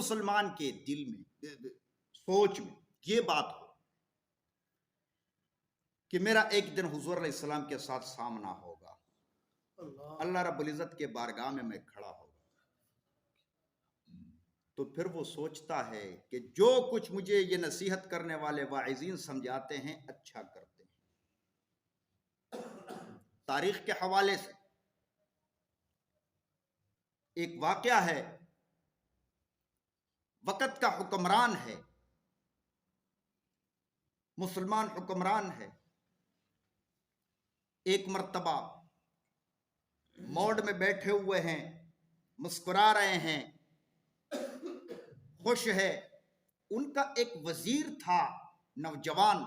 مسلمان کے دل میں سوچ میں یہ بات ہو کہ میرا ایک دن حضور علیہ السلام کے ساتھ سامنا ہوگا، اللہ رب العزت کے بارگاہ میں کھڑا ہوگا، تو پھر وہ سوچتا ہے کہ جو کچھ مجھے یہ نصیحت کرنے والے واعظین سمجھاتے ہیں اچھا کرتے ہیں۔ تاریخ کے حوالے سے ایک واقعہ ہے، وقت کا حکمران ہے، مسلمان حکمران ہے، ایک مرتبہ موڈ میں بیٹھے ہوئے ہیں، مسکرا رہے ہیں، خوش ہے۔ ان کا ایک وزیر تھا نوجوان،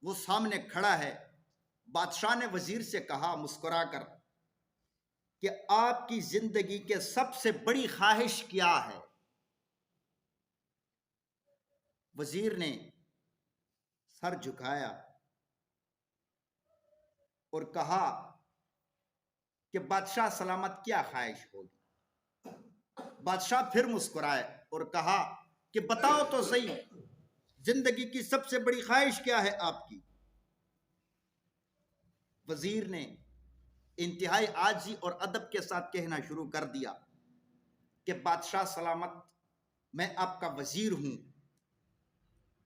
وہ سامنے کھڑا ہے۔ بادشاہ نے وزیر سے کہا مسکرا کر کہ آپ کی زندگی کے سب سے بڑی خواہش کیا ہے؟ وزیر نے سر جھکایا اور کہا کہ بادشاہ سلامت کیا خواہش ہوگی؟ بادشاہ پھر مسکرائے اور کہا کہ بتاؤ تو صحیح، زندگی کی سب سے بڑی خواہش کیا ہے آپ کی؟ وزیر نے انتہائی عاجزی اور ادب کے ساتھ کہنا شروع کر دیا کہ بادشاہ سلامت، میں آپ کا وزیر ہوں،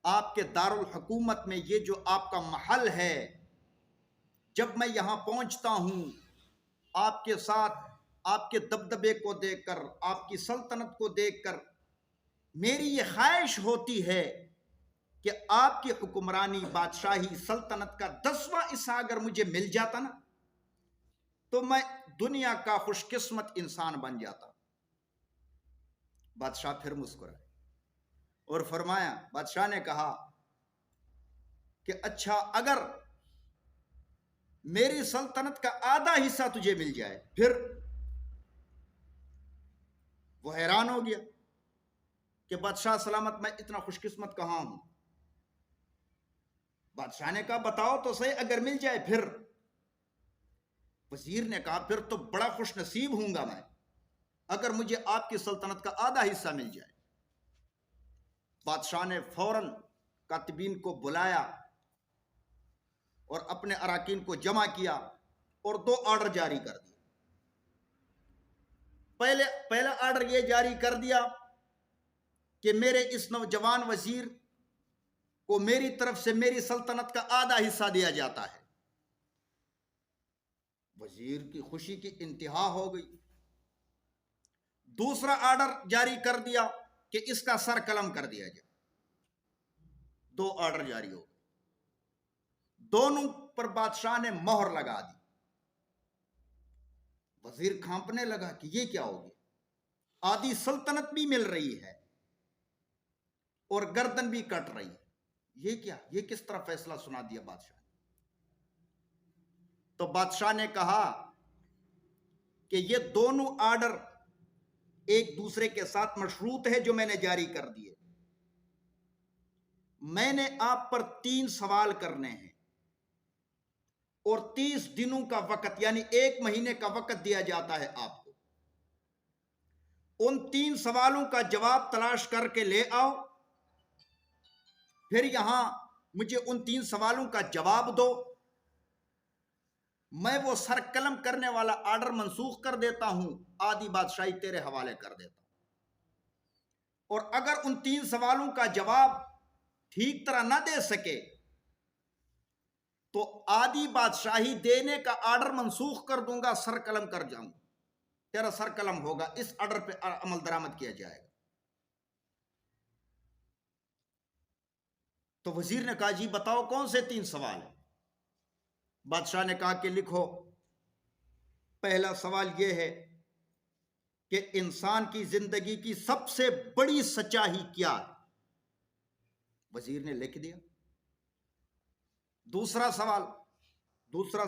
آپ کے دارالحکومت میں یہ جو آپ کا محل ہے، جب میں یہاں پہنچتا ہوں آپ کے ساتھ، آپ کے دبدبے کو دیکھ کر، آپ کی سلطنت کو دیکھ کر میری یہ خواہش ہوتی ہے کہ آپ کی حکمرانی، بادشاہی، سلطنت کا 10واں حصہ اگر مجھے مل جاتا نا تو میں دنیا کا خوش قسمت انسان بن جاتا۔ بادشاہ پھر مسکرائے اور فرمایا، بادشاہ نے کہا کہ اچھا اگر میری سلطنت کا آدھا حصہ تجھے مل جائے پھر؟ وہ حیران ہو گیا کہ بادشاہ سلامت، میں اتنا خوش قسمت کہاں ہوں؟ بادشاہ نے کہا بتاؤ تو صحیح، اگر مل جائے پھر؟ وزیر نے کہا پھر تو بڑا خوش نصیب ہوں گا میں اگر مجھے آپ کی سلطنت کا آدھا حصہ مل جائے۔ بادشاہ نے فوراً کاتبین کو بلایا اور اپنے اراکین کو جمع کیا اور 2 آرڈر جاری کر دیے۔ پہلا آرڈر یہ جاری کر دیا کہ میرے اس نوجوان وزیر کو میری طرف سے میری سلطنت کا آدھا حصہ دیا جاتا ہے۔ وزیر کی خوشی کی انتہا ہو گئی۔ دوسرا آرڈر جاری کر دیا کہ اس کا سر قلم کر دیا جائے۔ 2 آرڈر جاری ہو گئے، دونوں پر بادشاہ نے مہر لگا دی۔ وزیر کھانپنے لگا کہ یہ کیا ہو گیا، آدھی سلطنت بھی مل رہی ہے اور گردن بھی کٹ رہی ہے، یہ کیا، یہ کس طرح فیصلہ سنا دیا بادشاہ نے؟ تو بادشاہ نے کہا کہ یہ دونوں آرڈر ایک دوسرے کے ساتھ مشروط ہے جو میں نے جاری کر دیے۔ میں نے آپ پر 3 سوال کرنے ہیں اور 30 دنوں کا وقت، یعنی 1 مہینے کا وقت دیا جاتا ہے آپ کو۔ ان 3 سوالوں کا جواب تلاش کر کے لے آؤ، پھر یہاں مجھے ان 3 سوالوں کا جواب دو، میں وہ سر قلم کرنے والا آرڈر منسوخ کر دیتا ہوں، آدھی بادشاہی تیرے حوالے کر دیتا ہوں۔ اور اگر ان 3 سوالوں کا جواب ٹھیک طرح نہ دے سکے تو آدھی بادشاہی دینے کا آرڈر منسوخ کر دوں گا، سر قلم کر جاؤں، تیرا سر قلم ہوگا، اس آرڈر پہ عمل درآمد کیا جائے گا۔ تو وزیر نے کہا جی بتاؤ کون سے 3 سوال ہیں؟ بادشاہ نے کہا کہ لکھو، پہلا سوال یہ ہے کہ انسان کی زندگی کی سب سے بڑی سچائی کیا ہے؟ وزیر نے لکھ دیا۔ دوسرا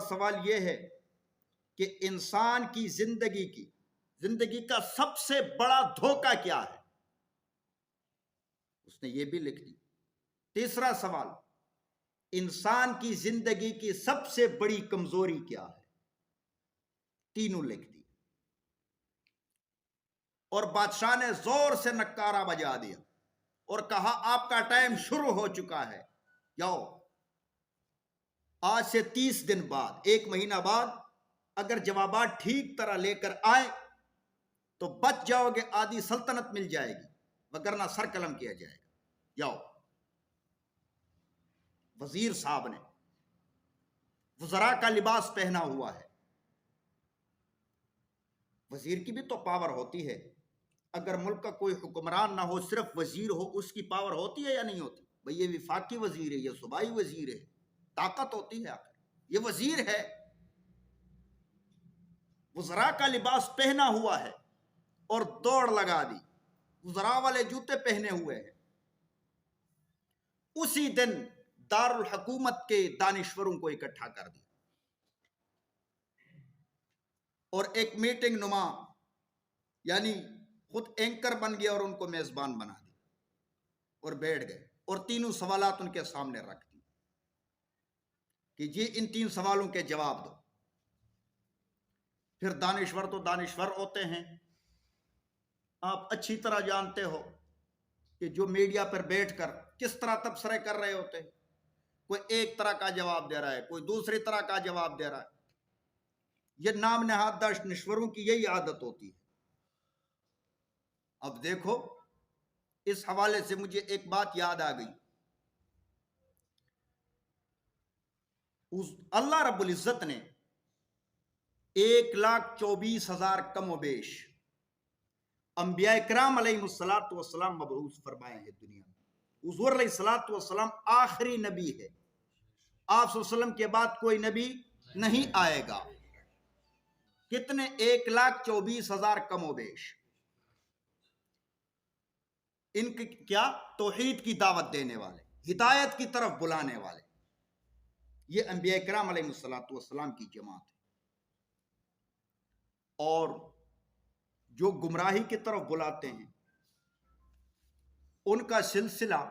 سوال یہ ہے کہ انسان کی زندگی کا سب سے بڑا دھوکہ کیا ہے؟ اس نے یہ بھی لکھ دی۔ تیسرا سوال، انسان کی زندگی کی سب سے بڑی کمزوری کیا ہے؟ تینوں لکھ دی۔ اور بادشاہ نے زور سے نکارہ بجا دیا اور کہا آپ کا ٹائم شروع ہو چکا ہے، جاؤ آج سے 30 دن بعد، 1 مہینہ بعد اگر جوابات ٹھیک طرح لے کر آئے تو بچ جاؤ گے، آدھی سلطنت مل جائے گی، وگرنہ سر قلم کیا جائے گا، جاؤ۔ وزیر صاحب نے وزراء کا لباس پہنا ہوا ہے، وزیر کی بھی تو پاور ہوتی ہے، اگر ملک کا کوئی حکمران نہ ہو صرف وزیر ہو، اس کی پاور ہوتی ہے یا نہیں ہوتی؟ بھئی یہ وفاقی وزیر ہے، یہ صوبائی وزیر ہے، طاقت ہوتی ہے، آخر یہ وزیر ہے، وزراء کا لباس پہنا ہوا ہے اور دوڑ لگا دی، وزراء والے جوتے پہنے ہوئے ہیں۔ اسی دن دارالحکومت کے دانشوروں کو اکٹھا کر دیا اور ایک میٹنگ نما، یعنی خود اینکر بن گیا اور ان کو میزبان بنا دیا اور بیٹھ گئے اور تینوں سوالات ان کے سامنے رکھ دی کہ جی ان 3 سوالوں کے جواب دو۔ پھر دانشور تو دانشور ہوتے ہیں، آپ اچھی طرح جانتے ہو کہ جو میڈیا پر بیٹھ کر کس طرح تبصرے کر رہے ہوتے ہیں، کوئی ایک طرح کا جواب دے رہا ہے، کوئی دوسری طرح کا جواب دے رہا ہے۔ یہ نام نہاد دانشوروں کی یہی عادت ہوتی ہے۔ اب دیکھو اس حوالے سے مجھے ایک بات یاد آ گئی، اللہ رب العزت نے 1,24,000 کم و بیش انبیاء کرام علیہ السلام مبعوث فرمائے ہیں دنیا میں۔ حضور علیہ السلام آخری نبی ہے، آپ صلی اللہ علیہ وسلم کے بعد کوئی نبی نہیں آئے گا۔ کتنے؟ 1,24,000 کم و بیش۔ ان کی کیا؟ توحید کی دعوت دینے والے، ہدایت کی طرف بلانے والے، یہ انبیاء کرام علیہ السلام کی جماعت ہے۔ اور جو گمراہی کی طرف بلاتے ہیں ان کا سلسلہ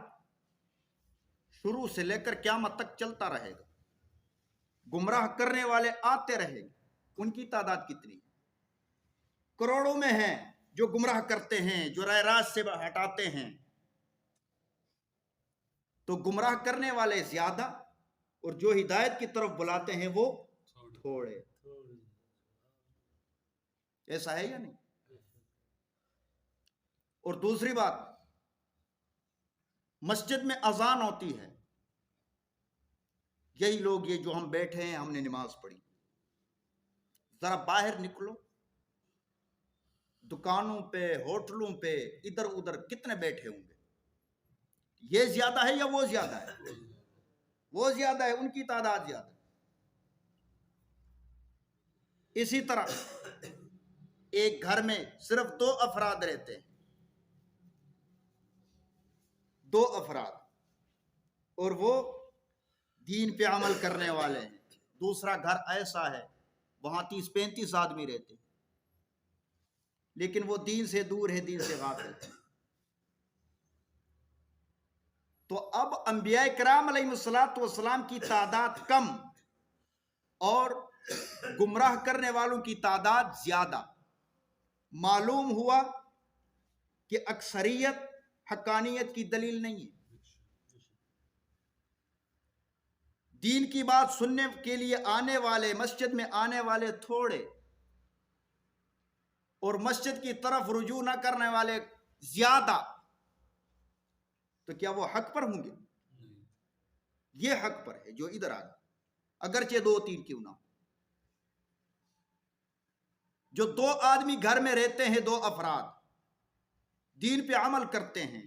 شروع سے لے کر قیامت تک چلتا رہے گا، گمراہ کرنے والے آتے رہیں گے۔ ان کی تعداد کتنی؟ کروڑوں میں ہیں جو گمراہ کرتے ہیں، جو راہ راست سے ہٹاتے ہیں۔ تو گمراہ کرنے والے زیادہ اور جو ہدایت کی طرف بلاتے ہیں وہ تھوڑے۔ ایسا ہے یا نہیں؟ اور دوسری بات، مسجد میں اذان ہوتی ہے، یہی لوگ یہ جو ہم بیٹھے ہیں، ہم نے نماز پڑھی، ذرا باہر نکلو، دکانوں پہ، ہوٹلوں پہ، ادھر ادھر کتنے بیٹھے ہوں گے؟ یہ زیادہ ہے یا وہ زیادہ ہے؟ وہ زیادہ ہے، ان کی تعداد زیادہ ہے۔ اسی طرح ایک گھر میں صرف 2 افراد رہتے ہیں، 2 افراد، اور وہ دین پہ عمل کرنے والے ہیں۔ دوسرا گھر ایسا ہے وہاں 30-35 آدمی رہتے ہیں، لیکن وہ دین سے دور ہے، دین سے غافل ہے۔ تو اب انبیاء کرام علیہ السلام کی تعداد کم اور گمراہ کرنے والوں کی تعداد زیادہ، معلوم ہوا کہ اکثریت حقانیت کی دلیل نہیں ہے۔ دین کی بات سننے کے لیے آنے والے، مسجد میں آنے والے تھوڑے، اور مسجد کی طرف رجوع نہ کرنے والے زیادہ، تو کیا وہ حق پر ہوں گے؟ یہ حق پر ہے جو ادھر آ گئے، اگرچہ 2-3 کیوں نہ ہو۔ جو 2 آدمی گھر میں رہتے ہیں، 2 افراد دین پہ عمل کرتے ہیں،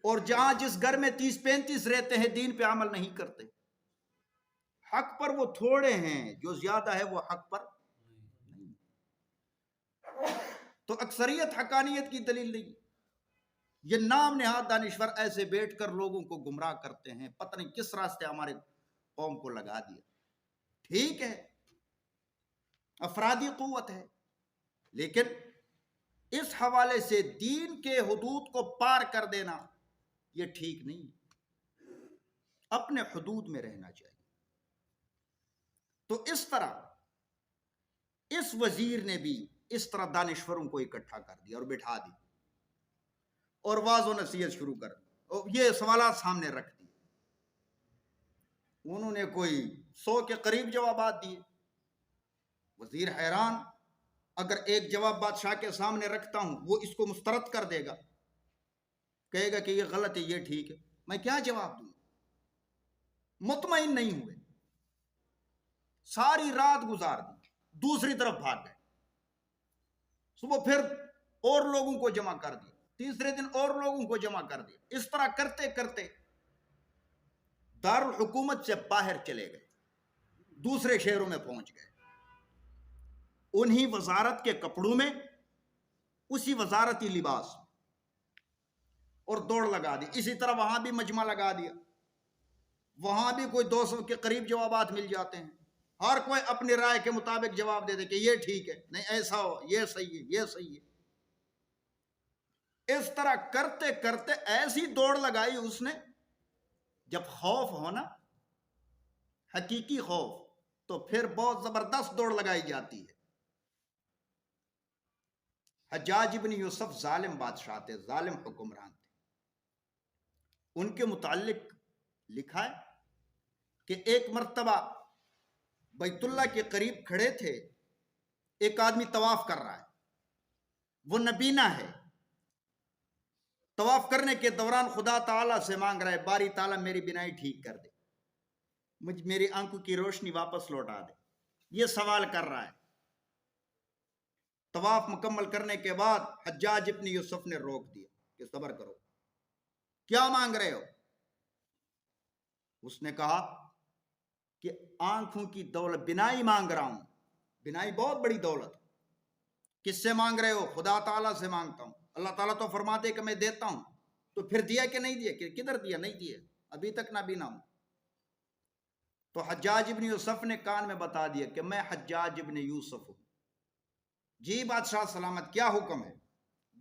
اور جہاں جس گھر میں 30-35 رہتے ہیں دین پہ عمل نہیں کرتے، حق پر وہ تھوڑے ہیں، جو زیادہ ہے وہ حق پر نہیں۔ تو اکثریت حقانیت کی دلیل نہیں۔ یہ نام نہاد دانشور ایسے بیٹھ کر لوگوں کو گمراہ کرتے ہیں، پتہ نہیں کس راستے ہمارے قوم کو لگا دیا۔ ٹھیک ہے، افرادی قوت ہے، لیکن اس حوالے سے دین کے حدود کو پار کر دینا یہ ٹھیک نہیں، اپنے حدود میں رہنا چاہیے۔ تو اس طرح اس وزیر نے بھی اس طرح دانشوروں کو اکٹھا کر دیا اور بٹھا دی اور واضح و نصیحت شروع کر دی اور یہ سوالات سامنے رکھ دی. انہوں نے کوئی 100 کے قریب جوابات دیے. وزیر حیران، اگر ایک جواب بادشاہ کے سامنے رکھتا ہوں وہ اس کو مسترد کر دے گا، کہے گا کہ یہ غلط ہے یہ ٹھیک ہے، میں کیا جواب دوں؟ مطمئن نہیں ہوئے، ساری رات گزار دی، دوسری طرف بھاگ گئے. صبح پھر اور لوگوں کو جمع کر دیا، تیسرے دن اور لوگوں کو جمع کر دیا. اس طرح کرتے کرتے دارالحکومت سے باہر چلے گئے، دوسرے شہروں میں پہنچ گئے. انہی وزارت کے کپڑوں میں، اسی وزارتی لباس، اور دوڑ لگا دی. اسی طرح وہاں بھی مجمع لگا دیا، وہاں بھی کوئی 200 کے قریب جوابات مل جاتے ہیں. ہر کوئی اپنی رائے کے مطابق جواب دے دے کہ یہ ٹھیک ہے، نہیں ایسا ہو، یہ صحیح ہے، یہ صحیح ہے. اس طرح کرتے کرتے ایسی دوڑ لگائی اس نے، جب خوف ہونا حقیقی خوف تو پھر بہت زبردست دوڑ لگائی جاتی ہے. حجاج ابن یوسف ظالم بادشاہ تھے، ظالم حکمران تھے. ان کے متعلق لکھا ہے کہ ایک مرتبہ بیت اللہ کے قریب کھڑے تھے، ایک آدمی طواف کر رہا ہے، وہ نبینا ہے. طواف کرنے کے دوران خدا تعالیٰ سے مانگ رہا ہے، باری تعالیٰ میری بینائی ٹھیک کر دے، میری آنکھوں کی روشنی واپس لوٹا دے. یہ سوال کر رہا ہے. طواف مکمل کرنے کے بعد حجاج ابن یوسف نے روک دیا کہ صبر کرو، کیا مانگ رہے ہو؟ اس نے کہا کہ آنکھوں کی دولت، بینائی مانگ رہا ہوں. بینائی بہت بڑی دولت. کس سے مانگ رہے ہو؟ خدا تعالیٰ سے مانگتا ہوں. اللہ تعالیٰ تو فرماتے کہ میں دیتا ہوں. تو پھر دیا کہ نہیں دیا؟ کہ کدھر دیا؟ نہیں دیا، ابھی تک نابینا ہوں. تو حجاج ابن یوسف نے کان میں بتا دیا کہ میں حجاج ابن یوسف ہوں. جی بادشاہ سلامت، کیا حکم ہے؟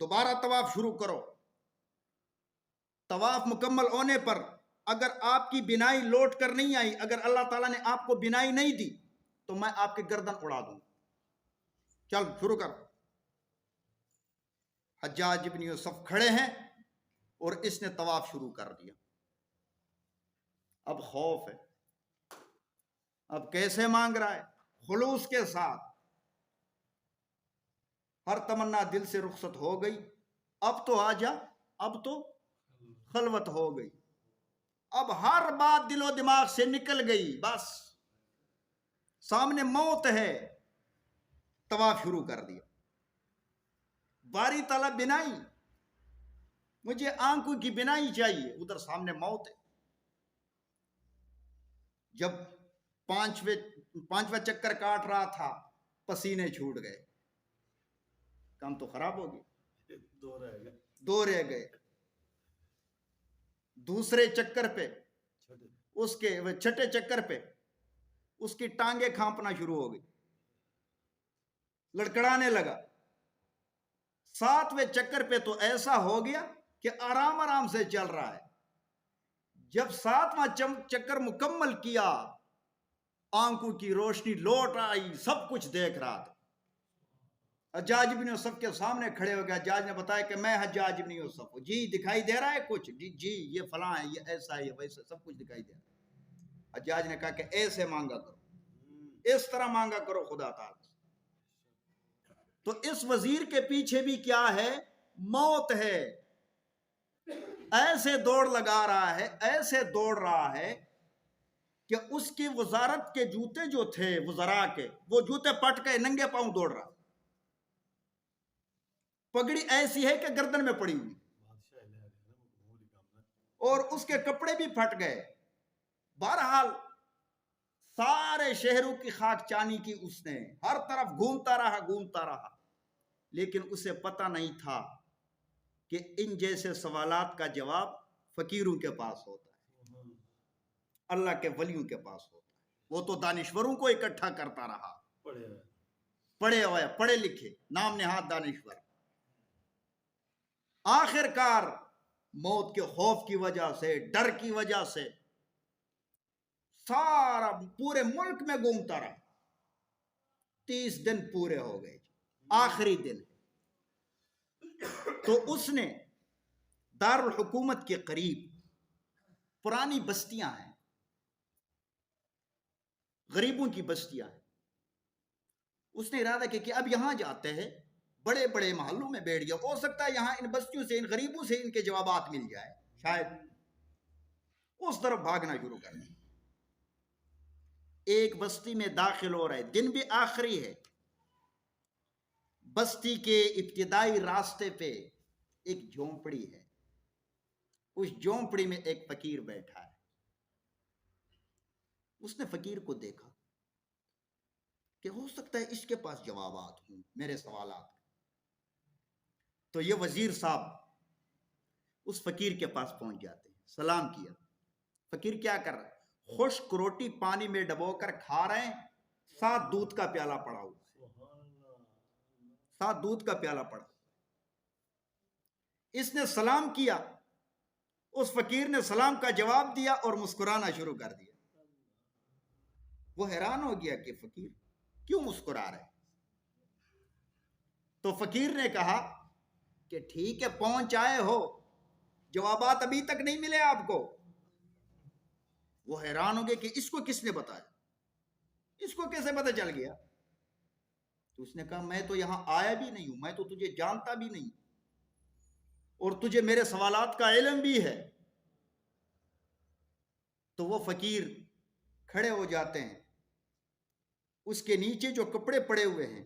دوبارہ طواف شروع کرو. طواف مکمل ہونے پر اگر آپ کی بینائی لوٹ کر نہیں آئی، اگر اللہ تعالیٰ نے آپ کو بینائی نہیں دی تو میں آپ کی گردن اڑا دوں. چل شروع کر. حجاج ابن یوسف کھڑے ہیں اور اس نے طواف شروع کر دیا. اب خوف ہے، اب کیسے مانگ رہا ہے؟ خلوص کے ساتھ. ہر تمنا دل سے رخصت ہو گئی. اب تو آ جا، اب تو خلوت ہو گئی. اب ہر بات دل و دماغ سے نکل گئی، بس سامنے موت ہے. طواف شروع کر دیا. باری تعالیٰ بینائی، مجھے آنکھوں کی بینائی چاہیے، ادھر سامنے موت ہے. جب پانچواں چکر کاٹ رہا تھا، پسینے چھوٹ گئے، کام تو خراب ہو گیا. دو رہ گئے. دوسرے چکر پہ، اس کے چھٹے چکر پہ اس کی ٹانگیں کھانپنا شروع ہو گئی، لڑکڑانے لگا. 7ویں چکر پہ تو ایسا ہو گیا کہ آرام آرام سے چل رہا ہے. جب 7واں چکر مکمل کیا، آنکھوں کی روشنی لوٹ آئی، سب کچھ دیکھ رہا تھا. حجاج ابن یوسف کے سامنے کھڑے ہو گیا. حجاج نے بتایا کہ میں حجاج ابن یوسف ہوں. جی دکھائی دے رہا ہے کچھ؟ جی یہ فلاں ہے، یہ ایسا ہے، یہ ویسا، سب کچھ دکھائی دے رہا ہے. حجاج نے کہا کہ ایسے مانگا کرو، اس طرح مانگا کرو خدا تعالیٰ. تو اس وزیر کے پیچھے بھی کیا ہے؟ موت ہے. ایسے دوڑ لگا رہا ہے، ایسے دوڑ رہا ہے کہ اس کی وزارت کے جوتے جو تھے وزراء کے، وہ جوتے پٹ کے ننگے پاؤں دوڑ رہا. پگڑی ایسی ہے کہ گردن میں پڑی ہوئی، اور اس کے کپڑے بھی پھٹ گئے. بہرحال سارے شہروں کی خاک چانی کی اس نے، ہر طرف گھومتا رہا، لیکن اسے پتہ نہیں تھا کہ ان جیسے سوالات کا جواب فقیروں کے پاس ہوتا ہے، اللہ کے ولیوں کے پاس ہوتا ہے. وہ تو دانشوروں کو اکٹھا کرتا رہا، پڑھے لکھے، نام نہاد دانشور. آخر کار موت کے خوف کی وجہ سے، ڈر کی وجہ سے سارا پورے ملک میں گھومتا رہا. 30 دن پورے ہو گئے. آخری دن تو اس نے دارالحکومت کے قریب پرانی بستیاں ہیں، غریبوں کی بستیاں ہیں، اس نے ارادہ کیا کہ اب یہاں جاتے ہیں، بڑے بڑے محلوں میں بیٹھ گیا، ہو سکتا ہے یہاں ان بستیوں سے، ان غریبوں سے ان کے جوابات مل جائے، شاید اس طرف بھاگنا شروع کر دیا۔ ایک بستی میں داخل ہو رہے، دن بھی آخری ہے، بستی کے ابتدائی راستے پہ ایک جھونپڑی ہے، اس جھونپڑی میں ایک فقیر بیٹھا ہے۔ اس نے فقیر کو دیکھا کہ ہو سکتا ہے اس کے پاس جوابات ہوں میرے سوالات، تو یہ وزیر صاحب اس فقیر کے پاس پہنچ جاتے ہیں، سلام کیا۔ فقیر کیا کر رہا ہے؟ خشک روٹی پانی میں ڈبو کر کھا رہے ہیں، ساتھ دودھ کا پیالہ پڑا ہوا ہے، ساتھ دودھ کا پیالہ پڑا۔ اس نے سلام کیا، اس فقیر نے سلام کا جواب دیا اور مسکرانا شروع کر دیا۔ وہ حیران ہو گیا کہ فقیر کیوں مسکرا رہے؟ تو فقیر نے کہا کہ ٹھیک ہے، پہنچ آئے ہو، جوابات ابھی تک نہیں ملے آپ کو۔ وہ حیران ہو گئے کہ اس کو کس نے بتایا، اس کو کیسے پتہ چل گیا؟ تو اس نے کہا میں تو یہاں آیا بھی نہیں ہوں، میں تو تجھے جانتا بھی نہیں، اور تجھے میرے سوالات کا علم بھی ہے۔ تو وہ فقیر کھڑے ہو جاتے ہیں، اس کے نیچے جو کپڑے پڑے ہوئے ہیں،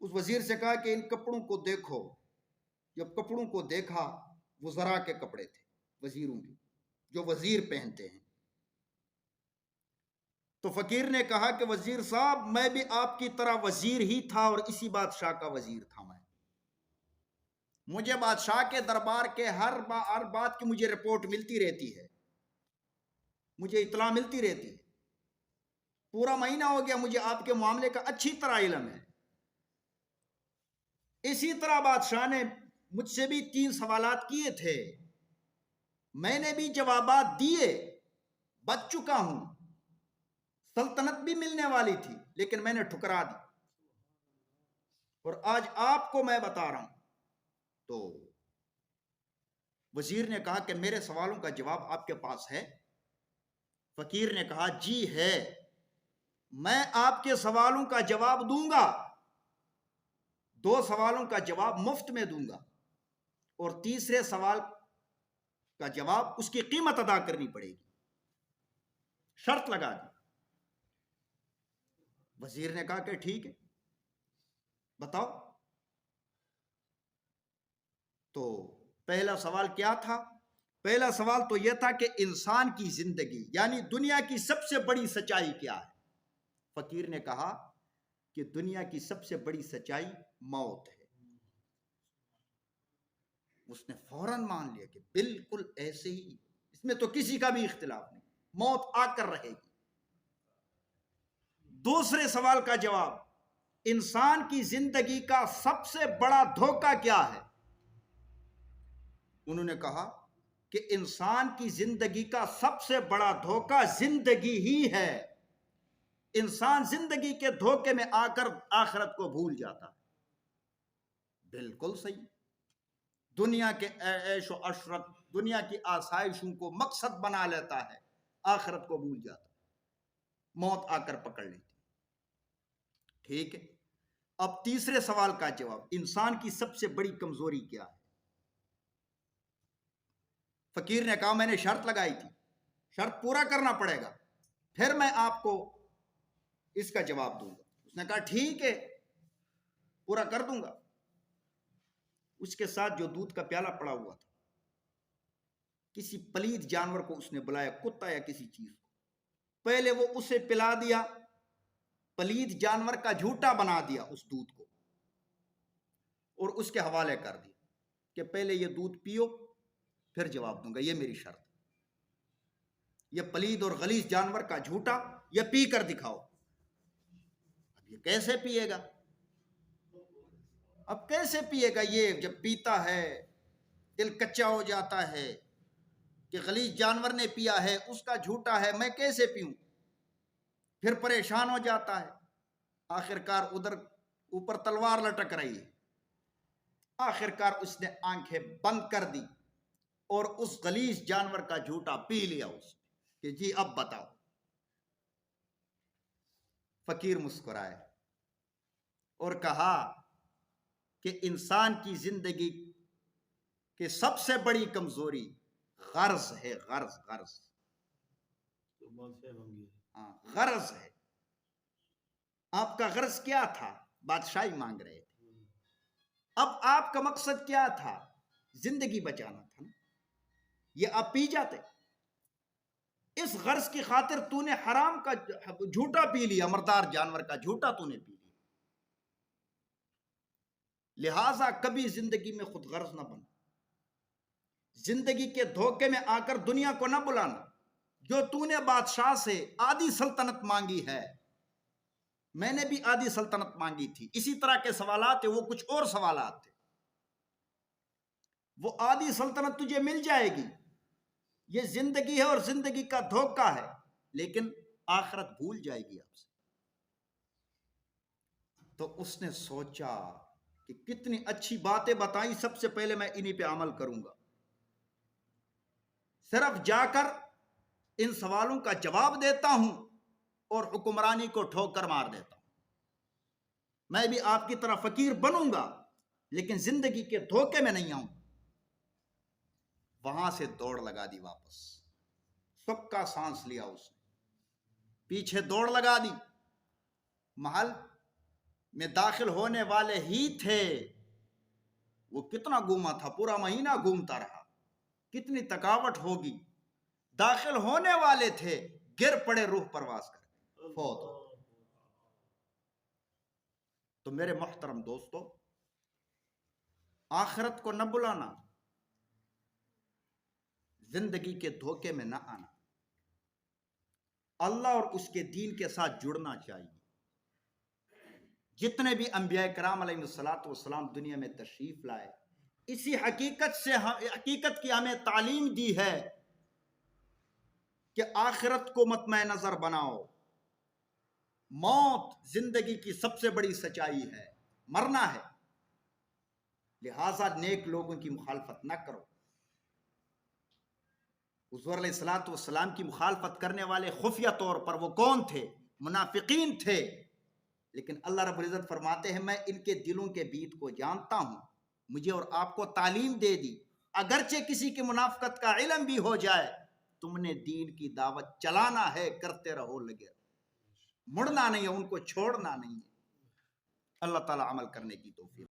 اس وزیر سے کہا کہ ان کپڑوں کو دیکھو۔ جب کپڑوں کو دیکھا، وزراء کے کپڑے تھے، وزیروں کے، جو وزیر پہنتے ہیں۔ تو فقیر نے کہا کہ وزیر صاحب میں بھی آپ کی طرح وزیر ہی تھا، اور اسی بادشاہ کا وزیر تھا میں۔ مجھے بادشاہ کے دربار کے ہر بات کی مجھے رپورٹ ملتی رہتی ہے، مجھے اطلاع ملتی رہتی ہے، پورا مہینہ ہو گیا مجھے آپ کے معاملے کا اچھی طرح علم ہے۔ اسی طرح بادشاہ نے مجھ سے بھی 3 سوالات کیے تھے، میں نے بھی جوابات دیے، بچ چکا ہوں، سلطنت بھی ملنے والی تھی لیکن میں نے ٹھکرا دی، اور آج آپ کو میں بتا رہا ہوں۔ تو وزیر نے کہا کہ میرے سوالوں کا جواب آپ کے پاس ہے؟ فقیر نے کہا جی ہے، میں آپ کے سوالوں کا جواب دوں گا، 2 سوالوں کا جواب مفت میں دوں گا، اور تیسرے سوال کا جواب اس کی قیمت ادا کرنی پڑے گی، شرط لگا دی۔ وزیر نے کہا کہ ٹھیک ہے، بتاؤ۔ تو پہلا سوال کیا تھا؟ پہلا سوال تو یہ تھا کہ انسان کی زندگی یعنی دنیا کی سب سے بڑی سچائی کیا ہے؟ فقیر نے کہا کہ دنیا کی سب سے بڑی سچائی موت ہے۔ اس نے فوراً مان لیا کہ بالکل ایسے ہی، اس میں تو کسی کا بھی اختلاف نہیں، موت آ کر رہے گی۔ دوسرے سوال کا جواب، انسان کی زندگی کا سب سے بڑا دھوکہ کیا ہے؟ انہوں نے کہا کہ انسان کی زندگی کا سب سے بڑا دھوکہ زندگی ہی ہے، انسان زندگی کے دھوکے میں آ کر آخرت کو بھول جاتا ہے۔ بالکل صحیح، دنیا کے عیش و عشرت، دنیا کی آسائشوں کو مقصد بنا لیتا ہے، آخرت کو بھول جاتا ہے، موت آ کر پکڑ لیتی۔ ٹھیک ہے، اب تیسرے سوال کا جواب، انسان کی سب سے بڑی کمزوری کیا ہے؟ فقیر نے کہا میں نے شرط لگائی تھی، شرط پورا کرنا پڑے گا، پھر میں آپ کو اس کا جواب دوں گا۔ اس نے کہا ٹھیک ہے، پورا کر دوں گا۔ اس کے ساتھ جو دودھ کا پیالہ پڑا ہوا تھا، کسی پلید جانور کو اس نے بلایا، کتا یا کسی چیز کو، پہلے وہ اسے پلا دیا، پلید جانور کا جھوٹا بنا دیا اس دودھ کو، اور اس کے حوالے کر دیا کہ پہلے یہ دودھ پیو پھر جواب دوں گا، یہ میری شرط، یہ پلید اور غلیظ جانور کا جھوٹا یہ پی کر دکھاؤ۔ اب یہ کیسے پیے گا؟ اب کیسے پیے گا؟ یہ جب پیتا ہے دل کچا ہو جاتا ہے کہ غلیظ جانور نے پیا ہے، اس کا جھوٹا ہے، میں کیسے پیوں؟ پھر پریشان ہو جاتا ہے، آخر کار ادھر اوپر تلوار لٹک رہی ہے. آخر کار اس نے آنکھیں بند کر دی اور اس غلیظ جانور کا جھوٹا پی لیا اس کہ جی اب بتاؤ. فقیر مسکرائے اور کہا کہ انسان کی زندگی کی سب سے بڑی کمزوری غرض ہے. غرض ہاں غرض ہے. آپ کا غرض کیا تھا؟ بادشاہی مانگ رہے تھے. اب آپ کا مقصد کیا تھا؟ زندگی بچانا تھا نا. یہ آپ پی جاتے. اس غرض کی خاطر تو نے حرام کا جھوٹا پی لیا، مردار جانور کا جھوٹا تو نے پی لیا. لہٰذا کبھی زندگی میں خود غرض نہ بنا. زندگی کے دھوکے میں آ کر دنیا کو نہ بلانا. جو تو نے بادشاہ سے آدھی سلطنت مانگی ہے، میں نے بھی آدھی سلطنت مانگی تھی. اسی طرح کے سوالات ہیں، وہ کچھ اور سوالات تھے. وہ آدھی سلطنت تجھے مل جائے گی. یہ زندگی ہے اور زندگی کا دھوکہ ہے، لیکن آخرت بھول جائے گی آپ سے. تو اس نے سوچا کہ کتنی اچھی باتیں بتائیں، سب سے پہلے میں انہی پہ عمل کروں گا. صرف جا کر ان سوالوں کا جواب دیتا ہوں اور حکمرانی کو ٹھوکر مار دیتا ہوں. میں بھی آپ کی طرح فقیر بنوں گا، لیکن زندگی کے دھوکے میں نہیں آؤں. وہاں سے دوڑ لگا دی واپس. سکا سانس لیا اس نے، پیچھے دوڑ لگا دی. محل میں داخل ہونے والے ہی تھے. وہ کتنا گھوما تھا، پورا مہینہ گھومتا رہا. کتنی تھکاوٹ ہوگی. داخل ہونے والے تھے، گر پڑے روح پرواز کر فوت ہو. تو میرے محترم دوستو، آخرت کو نہ بلانا، زندگی کے دھوکے میں نہ آنا، اللہ اور اس کے دین کے ساتھ جڑنا چاہیے. جتنے بھی انبیاء کرام علیہ السلام دنیا میں تشریف لائے، اسی حقیقت کی ہمیں تعلیم دی ہے کہ آخرت کو مطمع نظر بناؤ. موت زندگی کی سب سے بڑی سچائی ہے، مرنا ہے. لہٰذا نیک لوگوں کی مخالفت نہ کرو. حضور علیہ السلام کی مخالفت کرنے والے خفیہ طور پر وہ کون تھے؟ منافقین تھے. لیکن اللہ رب العزت فرماتے ہیں میں ان کے دلوں کے بیت کو جانتا ہوں. مجھے اور آپ کو تعلیم دے دی، اگرچہ کسی کی منافقت کا علم بھی ہو جائے، تم نے دین کی دعوت چلانا ہے، کرتے رہو، لگے رہو. مڑنا نہیں ہے، ان کو چھوڑنا نہیں ہے. اللہ تعالیٰ عمل کرنے کی توفیق